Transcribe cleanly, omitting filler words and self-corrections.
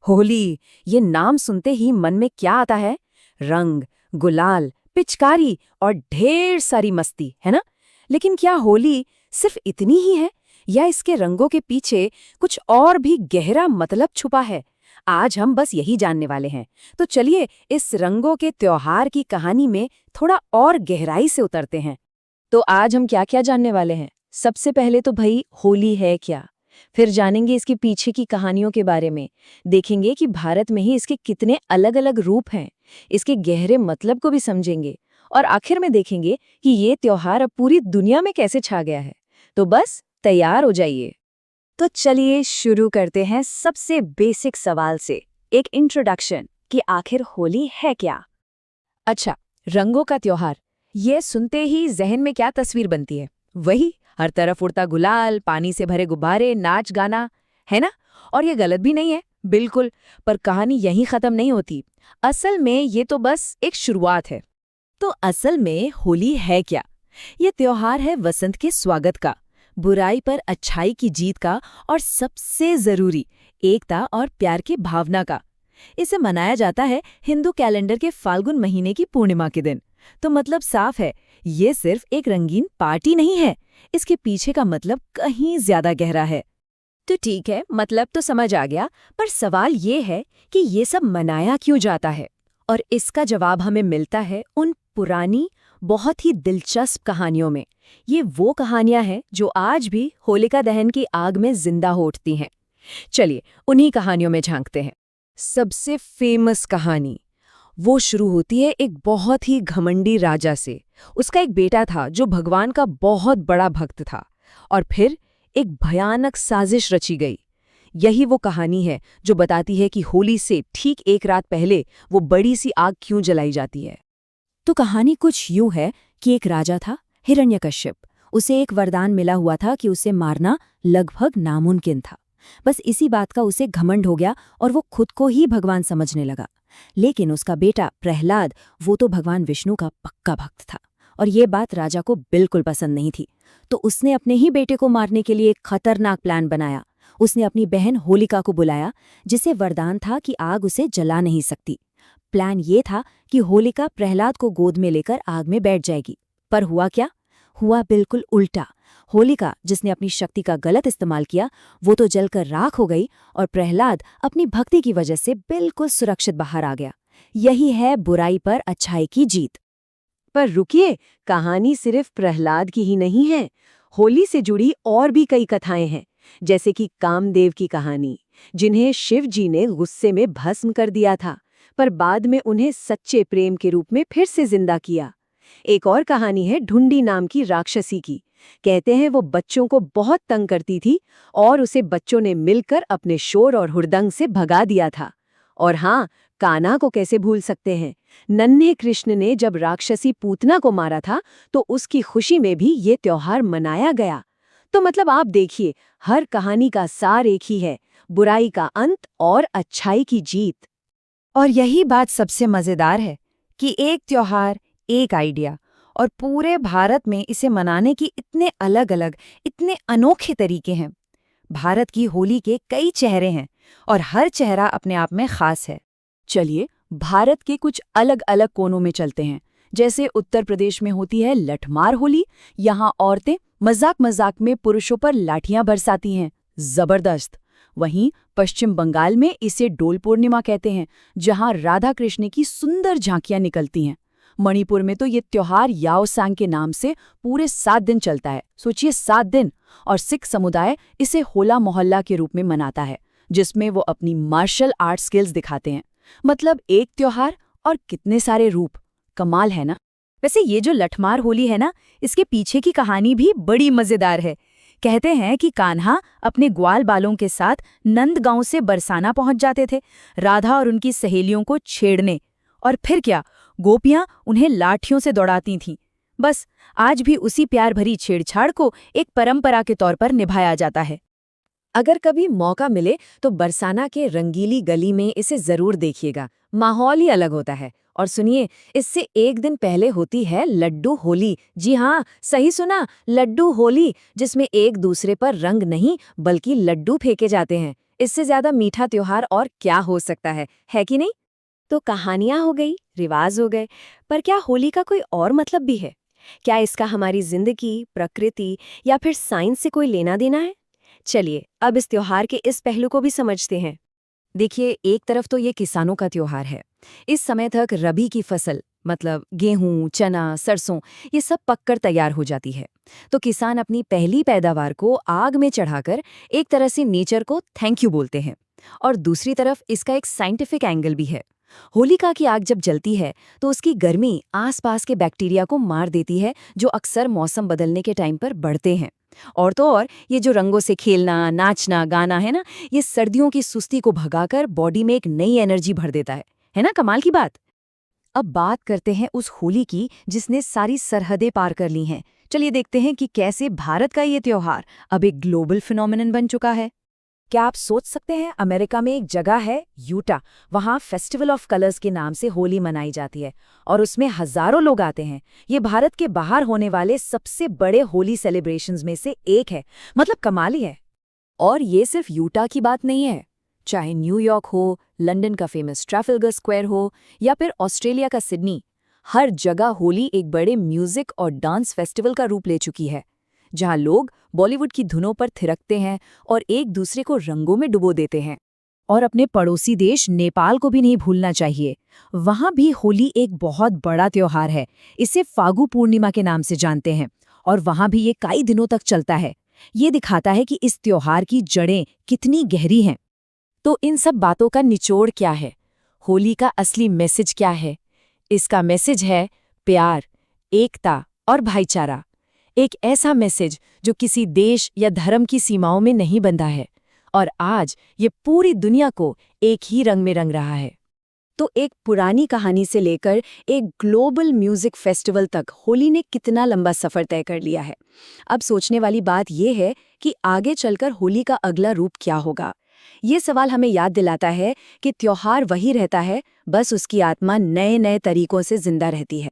होली, ये नाम सुनते ही मन में क्या आता है? रंग, गुलाल, पिचकारी और ढेर सारी मस्ती, है ना? लेकिन क्या होली सिर्फ इतनी ही है या इसके रंगों के पीछे कुछ और भी गहरा मतलब छुपा है? आज हम बस यही जानने वाले हैं। तो चलिए इस रंगों के त्योहार की कहानी में थोड़ा और गहराई से उतरते हैं। तो आज हम क्या-क्या जानने वाले हैं? सबसे पहले तो भई होली है क्या? फिर जानेंगे इसके पीछे की कहानियों के बारे में। देखेंगे कि भारत में ही इसके कितने अलग-अलग रूप हैं। इसके गहरे मतलब को भी समझेंगे। और आखिर में देखेंगे कि ये त्योहार अब पूरी दुनिया में कैसे छा गया है। तो बस तैयार हो जाइए। तो चलिए शुरू करते हैं सबसे बेसिक सवाल से, एक इंट्रोडक्शन कि आखिर होली है क्या? अच्छा, रंगों का त्योहार, ये सुनते ही जहन में क्या तस्वीर बनती है? वही हर तरफ उड़ता गुलाल, पानी से भरे गुब्बारे, नाच गाना, है ना? और ये गलत भी नहीं है, बिल्कुल। पर कहानी यहीं खत्म नहीं होती। असल में ये तो बस एक शुरुआत है। तो असल में होली है क्या? ये त्योहार है वसंत के स्वागत का, बुराई पर अच्छाई की जीत का और सबसे जरूरी एकता और प्यार की भावना का। इसे मनाया जाता है हिंदू कैलेंडर के फाल्गुन महीने की पूर्णिमा के दिन। तो मतलब साफ है, ये सिर्फ एक रंगीन पार्टी नहीं है, इसके पीछे का मतलब कहीं ज्यादा गहरा है। तो ठीक है, मतलब तो समझ आ गया, पर सवाल ये है कि ये सब मनाया क्यों जाता है? और इसका जवाब हमें मिलता है उन पुरानी, बहुत ही दिलचस्प कहानियों में। ये वो कहानियां हैं जो आज भी होलिका दहन की आग में जिंदा हो उठती हैं। चलिए उन्हीं कहानियों में झांकते हैं। सबसे फेमस कहानी वो शुरू होती है एक बहुत ही घमंडी राजा से। उसका एक बेटा था जो भगवान का बहुत बड़ा भक्त था, और फिर एक भयानक साजिश रची गई। यही वो कहानी है जो बताती है कि होली से ठीक एक रात पहले वो बड़ी सी आग क्यों जलाई जाती है। तो कहानी कुछ यूं है कि एक राजा था, हिरण्यकश्यप। उसे एक वरदान मिला हुआ था कि उसे मारना लगभग नामुमकिन था। बस इसी बात का उसे घमंड हो गया और वो खुद को ही भगवान समझने लगा। लेकिन उसका बेटा प्रहलाद, वो तो भगवान विष्णु का पक्का भक्त था, और ये बात राजा को बिल्कुल पसंद नहीं थी। तो उसने अपने ही बेटे को मारने के लिए एक खतरनाक प्लान बनाया। उसने अपनी बहन होलिका को बुलाया, जिसे वरदान था कि आग उसे जला नहीं सकती। प्लान ये था कि होलिका प्रहलाद को गोद में लेकर आग में बैठ जाएगी। पर हुआ क्या? हुआ बिल्कुल उल्टा। होलिका, जिसने अपनी शक्ति का गलत इस्तेमाल किया, वो तो जलकर राख हो गई, और प्रहलाद अपनी भक्ति की वजह से बिल्कुल सुरक्षित बाहर आ गया। यही है बुराई पर अच्छाई की जीत। पर रुकिए, कहानी सिर्फ प्रहलाद की ही नहीं है। होली से जुड़ी और भी कई कथाएं हैं, जैसे कि कामदेव की कहानी, जिन्हें शिव जी ने गुस्से में भस्म कर दिया था, पर बाद में उन्हें सच्चे प्रेम के रूप में फिर से जिंदा किया। एक और कहानी है ढूंढी नाम की राक्षसी की। कहते हैं वो बच्चों को बहुत तंग करती थी, और उसे बच्चों ने मिलकर अपने शोर और हुड़दंग से भगा दिया था। और हाँ, कान्हा को कैसे भूल सकते हैं। नन्हे कृष्ण ने जब राक्षसी पूतना को मारा था, तो उसकी खुशी में भी ये त्योहार मनाया गया। तो मतलब आप देखिए, हर कहानी का सार एक ही है, बुराई का अंत और अच्छाई की जीत। और यही बात सबसे मजेदार है कि एक त्योहार, एक आइडिया, और पूरे भारत में इसे मनाने की इतने अलग-अलग, इतने अनोखे तरीके हैं। भारत की होली के कई चेहरे हैं, और हर चेहरा अपने आप में खास है। चलिए भारत के कुछ अलग-अलग कोनों में चलते हैं। जैसे उत्तर प्रदेश में होती है लठमार होली। यहाँ औरतें मजाक-मजाक में पुरुषों पर लाठियां बरसाती हैं। जबरदस्त। वहीं पश्चिम बंगाल में इसे डोल पूर्णिमा कहते हैं, जहां राधा कृष्ण की सुंदर झांकियां निकलती हैं। मणिपुर में तो ये त्योहार याओसांग के नाम से पूरे 7 दिन चलता है। सोचिए, 7 दिन। और सिख समुदाय इसे होला मोहल्ला के रूप में मनाता है, जिसमें वो अपनी मार्शल आर्ट स्किल्स दिखाते हैं। मतलब एक त्योहार और कितने सारे रूप। कमाल है ना? वैसे ये जो लठमार होली है ना, इसके पीछे की कहानी भी बड़ी मजेदार है। कहते हैं कि कान्हा अपने ग्वाल बालों के साथ नंदगांव से बरसाना पहुंच जाते थे, राधा और उनकी सहेलियों को छेड़ने। और फिर क्या, गोपियां उन्हें लाठियों से दौड़ाती थीं। बस आज भी उसी प्यार भरी छेड़छाड़ को एक परंपरा के तौर पर निभाया जाता है। अगर कभी मौका मिले तो बरसाना के रंगीली गली में इसे जरूर देखिएगा। माहौल ही अलग होता है। और सुनिए, इससे एक दिन पहले होती है लड्डू होली। जी हाँ, सही सुना, लड्डू होली, जिसमें एक दूसरे पर रंग नहीं बल्कि लड्डू फेंके जाते हैं। इससे ज्यादा मीठा त्योहार और क्या हो सकता है कि नहीं? तो कहानियां हो गई, रिवाज हो गए, पर क्या होली का कोई और मतलब भी है? क्या इसका हमारी जिंदगी, प्रकृति या फिर साइंस से कोई लेना देना है? चलिए अब इस त्योहार के इस पहलू को भी समझते हैं। देखिए, एक तरफ तो ये किसानों का त्योहार है। इस समय तक रबी की फसल मतलब गेहूं, चना, सरसों ये सब पककर तैयार हो जाती है। तो किसान अपनी पहली पैदावार को आग में चढ़ाकर एक तरह से नेचर को थैंक यू बोलते हैं। और दूसरी तरफ इसका एक साइंटिफिक एंगल भी है। होलिका की आग जब जलती है तो उसकी गर्मी आसपास के बैक्टीरिया को मार देती है, जो अक्सर मौसम बदलने के टाइम पर बढ़ते हैं। और तो और ये जो रंगों से खेलना, नाचना, गाना है ना, ये सर्दियों की सुस्ती को भगाकर बॉडी में एक नई एनर्जी भर देता है ना? कमाल की बात। अब बात करते हैं उस होली की जिसने सारी सरहदें पार कर ली हैं। चलिए देखते हैं कि कैसे भारत का ये त्योहार अब एक ग्लोबल फिनोमिनन बन चुका है। क्या आप सोच सकते हैं, अमेरिका में एक जगह है यूटा, वहाँ फेस्टिवल ऑफ कलर्स के नाम से होली मनाई जाती है और उसमें हजारों लोग आते हैं। ये भारत के बाहर होने वाले सबसे बड़े होली सेलिब्रेशंस में से एक है। मतलब कमाल ही है। और ये सिर्फ यूटा की बात नहीं है। चाहे न्यूयॉर्क हो, लंदन का फेमस ट्रैफल्गर स्क्वायर हो या फिर ऑस्ट्रेलिया का सिडनी, हर जगह होली एक बड़े म्यूजिक और डांस फेस्टिवल का रूप ले चुकी है, जहां लोग बॉलीवुड की धुनों पर थिरकते हैं और एक दूसरे को रंगों में डुबो देते हैं। और अपने पड़ोसी देश नेपाल को भी नहीं भूलना चाहिए। वहां भी होली एक बहुत बड़ा त्योहार है। इसे फागु पूर्णिमा के नाम से जानते हैं और वहां भी ये कई दिनों तक चलता है। ये दिखाता है कि इस त्योहार की जड़ें कितनी गहरी हैं। तो इन सब बातों का निचोड़ क्या है? होली का असली मैसेज क्या है? इसका मैसेज है प्यार, एकता और भाईचारा। एक ऐसा मैसेज जो किसी देश या धर्म की सीमाओं में नहीं बंधा है और आज ये पूरी दुनिया को एक ही रंग में रंग रहा है। तो एक पुरानी कहानी से लेकर एक ग्लोबल म्यूजिक फेस्टिवल तक होली ने कितना लंबा सफर तय कर लिया है। अब सोचने वाली बात यह है कि आगे चलकर होली का अगला रूप क्या होगा। ये सवाल हमें याद दिलाता है कि त्योहार वही रहता है, बस उसकी आत्मा नए नए तरीकों से जिंदा रहती है।